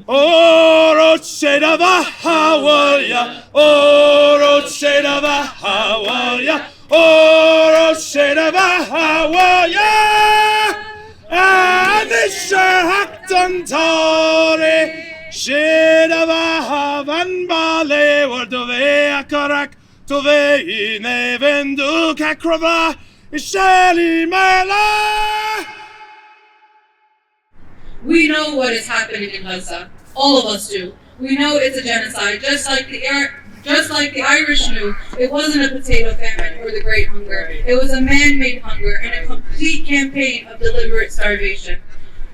Oro Shedava Hawalia, Oro Shedava Hawalia, Oro Shedava Hawalia, Anisha Haktan Tori, Shedava Havan Bale, Wardove Akarak, Tove Nevendu Kakrava, Shali Mela. We know what is happening in Gaza. All of us do. We know it's a genocide, just like the Irish knew it wasn't a potato famine or the Great Hunger. It was a man-made hunger and a complete campaign of deliberate starvation.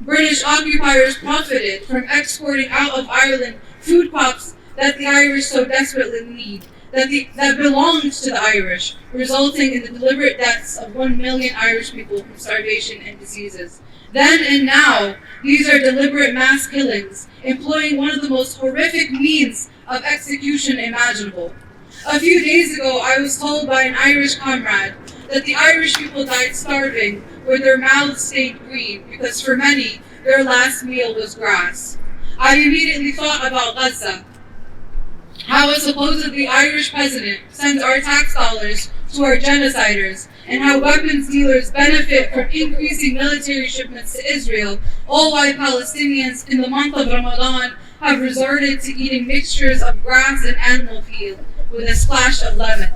British occupiers profited from exporting out of Ireland food crops that the Irish so desperately need, that belongs to the Irish, resulting in the deliberate deaths of 1 million Irish people from starvation and diseases. Then and now, these are deliberate mass killings, employing one of the most horrific means of execution imaginable. A few days ago, I was told by an Irish comrade that the Irish people died starving with their mouths stained green because for many, their last meal was grass. I immediately thought about Gaza, how a supposedly Irish president sends our tax dollars to our genociders, and how weapons dealers benefit from increasing military shipments to Israel, all while Palestinians in the month of Ramadan have resorted to eating mixtures of grass and animal feed with a splash of lemon.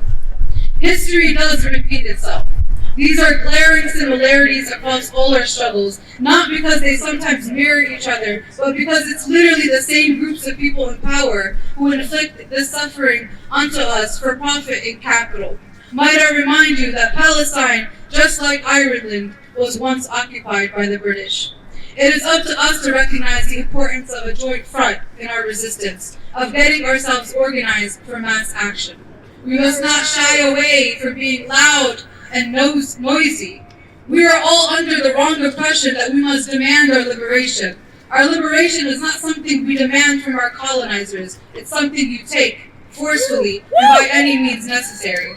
History does repeat itself. These are glaring similarities across all our struggles, not because they sometimes mirror each other, but because it's literally the same groups of people in power who inflict this suffering onto us for profit and capital. Might I remind you that Palestine, just like Ireland, was once occupied by the British. It is up to us to recognize the importance of a joint front in our resistance, of getting ourselves organized for mass action. We must not shy away from being loud and noisy. We are all under the wrong impression that we must demand our liberation. Our liberation is not something we demand from our colonizers. It's something you take forcefully and by any means necessary.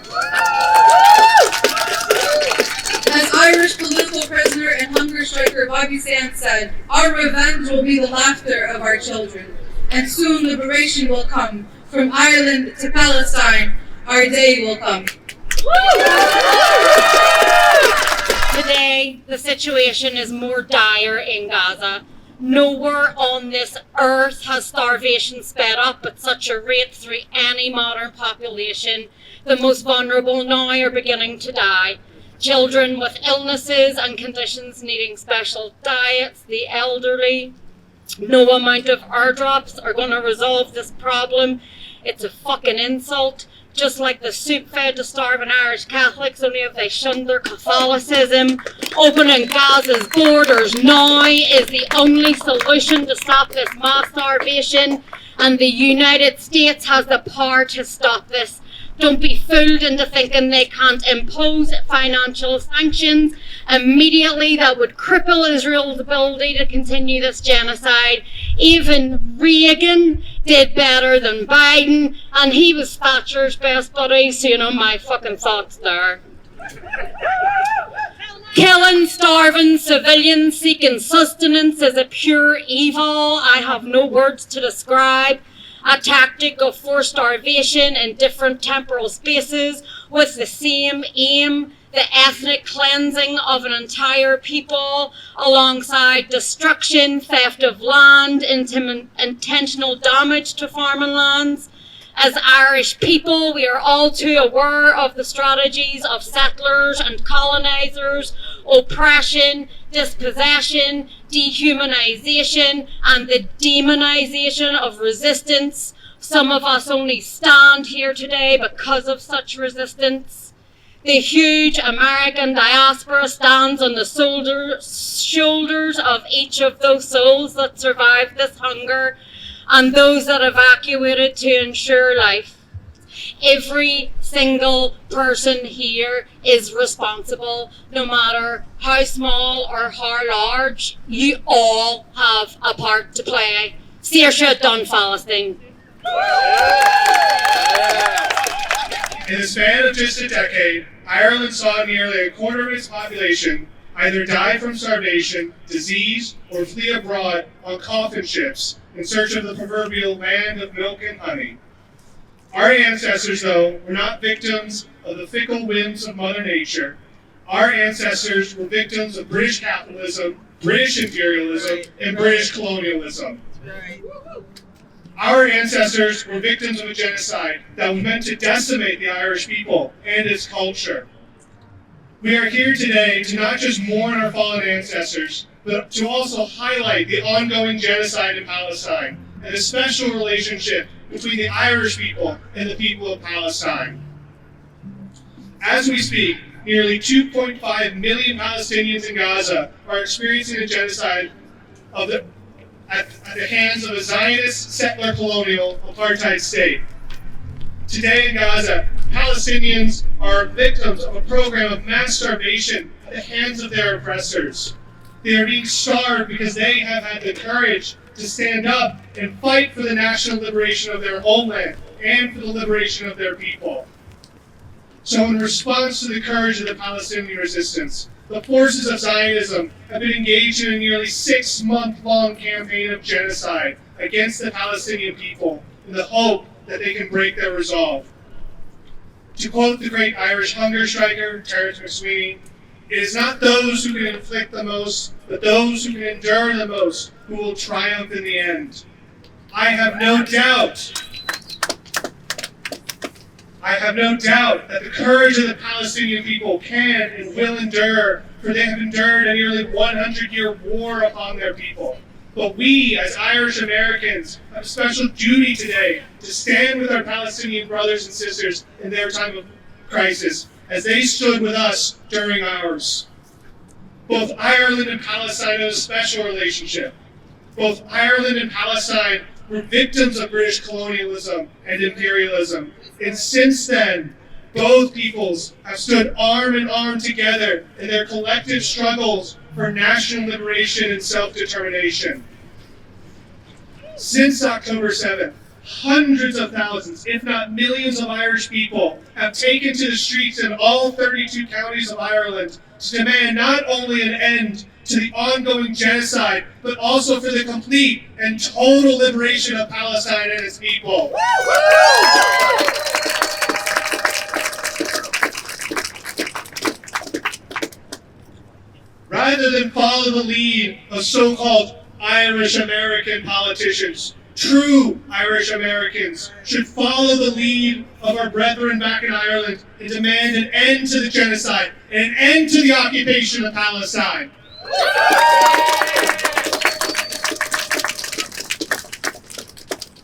As Irish political prisoner and hunger striker Bobby Sands said, our revenge will be the laughter of our children. And soon liberation will come. From Ireland to Palestine, our day will come. Today, the situation is more dire in Gaza. Nowhere on this earth has starvation sped up at such a rate through any modern population. The most vulnerable now are beginning to die. Children with illnesses and conditions needing special diets, the elderly. No amount of airdrops are going to resolve this problem. It's a fucking insult. Just like the soup fed to starving Irish Catholics, only if they shunned their Catholicism. Opening Gaza's borders now is the only solution to stop this mass starvation, and the United States has the power to stop this. Don't be fooled into thinking they can't impose financial sanctions immediately that would cripple Israel's ability to continue this genocide. Even Reagan did better than Biden, and he was Thatcher's best buddy, so you know my fucking thoughts there. Killing, starving civilians seeking sustenance is a pure evil I have no words to describe. A tactic of forced starvation in different temporal spaces with the same aim, the ethnic cleansing of an entire people, alongside destruction, theft of land, intentional damage to farming lands. As Irish people, we are all too aware of the strategies of settlers and colonizers, oppression, dispossession, dehumanization, and the demonization of resistance. Some of us only stand here today because of such resistance. The huge American diaspora stands on the shoulders of each of those souls that survived this hunger and those that evacuated to ensure life. Every single person here is responsible, no matter how small or how large. You all have a part to play. Saoirse done Palestine. In the span of just a decade, Ireland saw nearly a quarter of its population either die from starvation, disease, or flee abroad on coffin ships in search of the proverbial land of milk and honey. Our ancestors, though, were not victims of the fickle whims of Mother Nature. Our ancestors were victims of British capitalism, British imperialism, and British colonialism. Our ancestors were victims of a genocide that was meant to decimate the Irish people and its culture. We are here today to not just mourn our fallen ancestors, but to also highlight the ongoing genocide in Palestine and the special relationship between the Irish people and the people of Palestine. As we speak, nearly 2.5 million Palestinians in Gaza are experiencing a genocide at the hands of a Zionist settler colonial apartheid state. Today in Gaza, Palestinians are victims of a program of mass starvation at the hands of their oppressors. They are being starved because they have had the courage to stand up and fight for the national liberation of their homeland and for the liberation of their people. So in response to the courage of the Palestinian resistance, the forces of Zionism have been engaged in a nearly 6-month-long campaign of genocide against the Palestinian people in the hope that they can break their resolve. To quote the great Irish hunger striker, Terence McSweeney, "It is not those who can inflict the most, but those who can endure the most who will triumph in the end." I have no doubt that the courage of the Palestinian people can and will endure, for they have endured a nearly 100-year war upon their people. But we, as Irish Americans, have a special duty today to stand with our Palestinian brothers and sisters in their time of crisis, as they stood with us during ours. Both Ireland and Palestine have a special relationship. Both Ireland and Palestine were victims of British colonialism and imperialism. And since then, both peoples have stood arm in arm together in their collective struggles for national liberation and self-determination. Since October 7th, hundreds of thousands, if not millions of Irish people have taken to the streets in all 32 counties of Ireland to demand not only an end to the ongoing genocide, but also for the complete and total liberation of Palestine and its people. Rather than follow the lead of so-called Irish American politicians, true Irish Americans should follow the lead of our brethren back in Ireland and demand an end to the genocide and an end to the occupation of Palestine.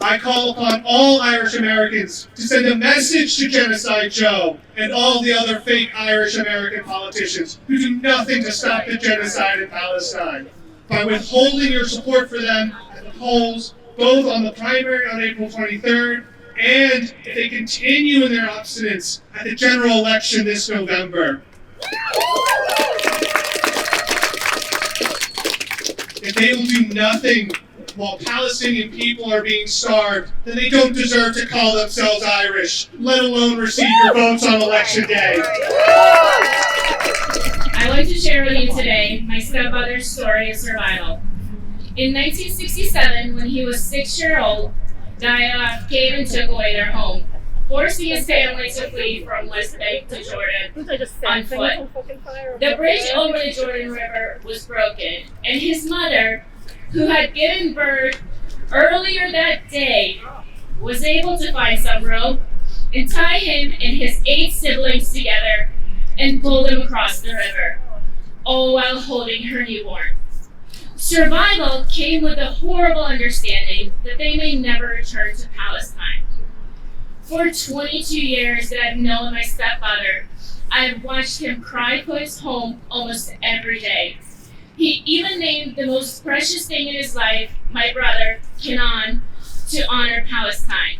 I call upon all Irish Americans to send a message to Genocide Joe and all the other fake Irish American politicians who do nothing to stop the genocide in Palestine by withholding your support for them at the polls, both on the primary on April 23rd and if they continue in their obstinance at the general election this November. If they will do nothing while Palestinian people are being starved, then they don't deserve to call themselves Irish, let alone receive your votes on election day. I'd like to share with you today my stepmother's story of survival. In 1967, when he was 6 years old, Daesh came and took away their home, forcing his family to flee from West Bank to Jordan on foot. The bridge over the Jordan River was broken, and his mother, who had given birth earlier that day, was able to find some rope and tie him and his 8 siblings together and pull them across the river, all while holding her newborn. Survival came with a horrible understanding that they may never return to Palestine. For 22 years that I've known my stepfather, I have watched him cry for his home almost every day. He even named the most precious thing in his life, my brother, Kenan, to honor Palestine.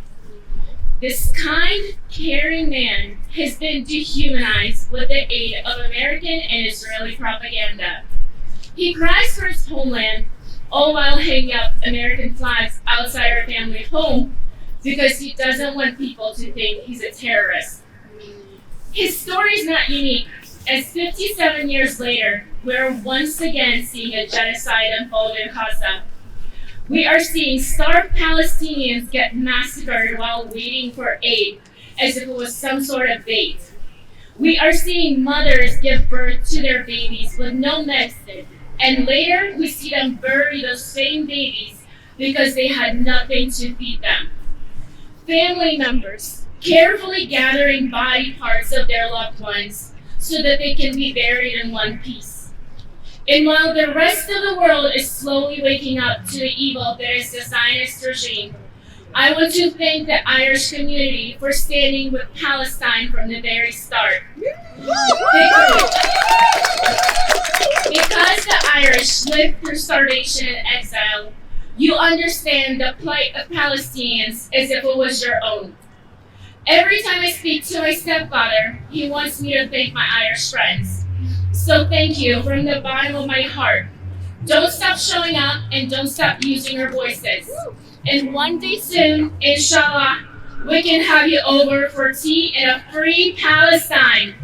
This kind, caring man has been dehumanized with the aid of American and Israeli propaganda. He cries for his homeland, all while hanging up American flags outside our family home because he doesn't want people to think he's a terrorist. His story is not unique, as 57 years later, we're once again seeing a genocide unfold in Gaza. We are seeing starved Palestinians get massacred while waiting for aid, as if it was some sort of bait. We are seeing mothers give birth to their babies with no medicine, and later we see them bury those same babies because they had nothing to feed them. Family members carefully gathering body parts of their loved ones so that they can be buried in one piece. And while the rest of the world is slowly waking up to the evil that is the Zionist regime, I want to thank the Irish community for standing with Palestine from the very start. Because the Irish lived through starvation and exile, you understand the plight of Palestinians as if it was your own. Every time I speak to my stepfather, he wants me to thank my Irish friends. So thank you from the bottom of my heart. Don't stop showing up and don't stop using your voices. And one day soon, inshallah, we can have you over for tea in a free Palestine.